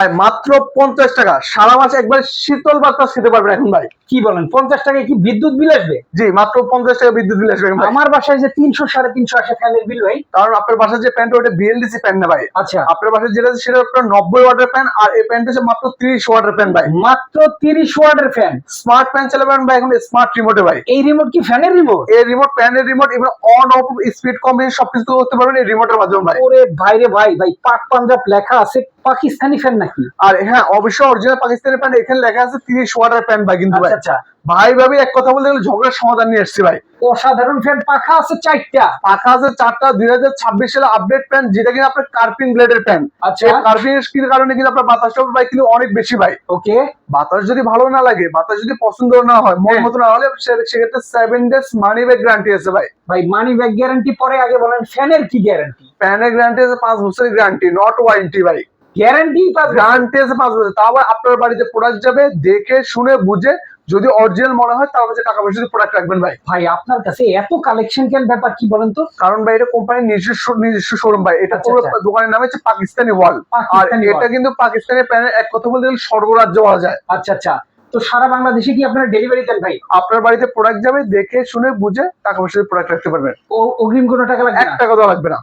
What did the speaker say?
ভাই মাত্র 50 টাকা, সারা মাস একবার শীতল বাতাস খেতে পারবেন এখন ভাই। কি বলেন, 50 টাকায় কি বিদ্যুৎ বিল আসবে? জি, মাত্র 50 টাকা বিদ্যুৎ বিল আসবে ভাই। আমার বাসায় যে 300 350 আসে ফ্যানের বিল ভাই। কারণ আপনার বাসায় যে প্যান্ট, ওটা বিএলডিসি প্যান্ট না ভাই। আচ্ছা, আপনার বাসায় যেটা আছে সেটা আপনার 90 ওয়াটের ফ্যান, আর এই প্যান্ট হচ্ছে মাত্র 30 ওয়াটের ফ্যান ভাই। মাত্র 30 ওয়াটের ফ্যান। স্মার্ট ফ্যান চালাবেন ভাই এখন স্মার্ট রিমোটে ভাই। এই রিমোট কি ফ্যানের রিমোট? এই রিমোট ফ্যানের রিমোট, এবং অন অফ স্পিড কম্বিনেশন সবকিছু করতে পারবেন এই রিমোটের মাধ্যমে ভাই। ওরে ভাইরে ভাই, ভাই পাক পাঞ্জাব লেখা আছে, পাকিস্তানি ফ্যান নাকি? আর হ্যাঁ, অবশ্যই অরিজিনাল পাকিস্তানি প্যান্ট, এখানে লেখা আছে 30 ওয়াটের প্যান্ট ভাই। কিন্তু ভাই আচ্ছা, ভাই ভাবি এক কথা বলতে গেলে ঝগড়ার সমাধান নিয়ে এসেছি ভাই। অসাধারণ ফ্যান, পাখা আছে 4টা। পাখা আছে 4টা, 2026 সালে আপডেট প্যান্ট, যেটা কিনা আপনার কার্পিং ব্লেডের প্যান্ট। আচ্ছা, কার্পিং এর কারণে কিন্তু আপনার বাতাসটা ভাই কিন্তু অনেক বেশি ভাই। ওকে। বাতাস যদি ভালো না লাগে, বাতাস যদি পছন্দ না হয়, মন মতো না হলে, সেক্ষেত্রে 7 ডেজ মানি ব্যাক গ্যারান্টি আছে ভাই। ভাই মানি ব্যাক গ্যারান্টি পরে, আগে বলেন ফ্যানের কি গ্যারান্টি? ফ্যানের গ্যারান্টি আছে 5 বছরের গ্যারান্টি, নট ওয়ারেন্টি ভাই। গ্যারান্টি গ্যারান্টি আছে 5 বছর। তাও আবার আপনার বাড়িতে প্রোডাক্ট যাবে, দেখে শুনে বুঝে, যদি অরিজিনাল মনে হয় তার কাছে টাকা পয়সা দিয়ে প্রোডাক্ট রাখবেন ভাই। ভাই আপনার কাছে এত কালেকশন কেন, ব্যাপার কি বলেন তো? কারণ ভাই এটা কোম্পানির নিজস্ব শোরুম ভাই। এটা পুরো দোকানের নাম হচ্ছে পাকিস্তানি ওয়াল। আর এটা কিন্তু পাকিস্তানি প্যানের এক কথা বলতে গেলে স্বর্গরাজ্য বলা যায়। আচ্ছা, তো সারা বাংলাদেশে কি আপনারা ডেলিভারি দেন ভাই? আপনার বাড়িতে প্রোডাক্ট যাবে, দেখে শুনে বুঝে টাকা পয়সা দিয়ে প্রোডাক্ট রাখতে পারবেন। ও অগ্রিম কোনো টাকা লাগবে 1 না? টাকা দেওয়া লাগবে না।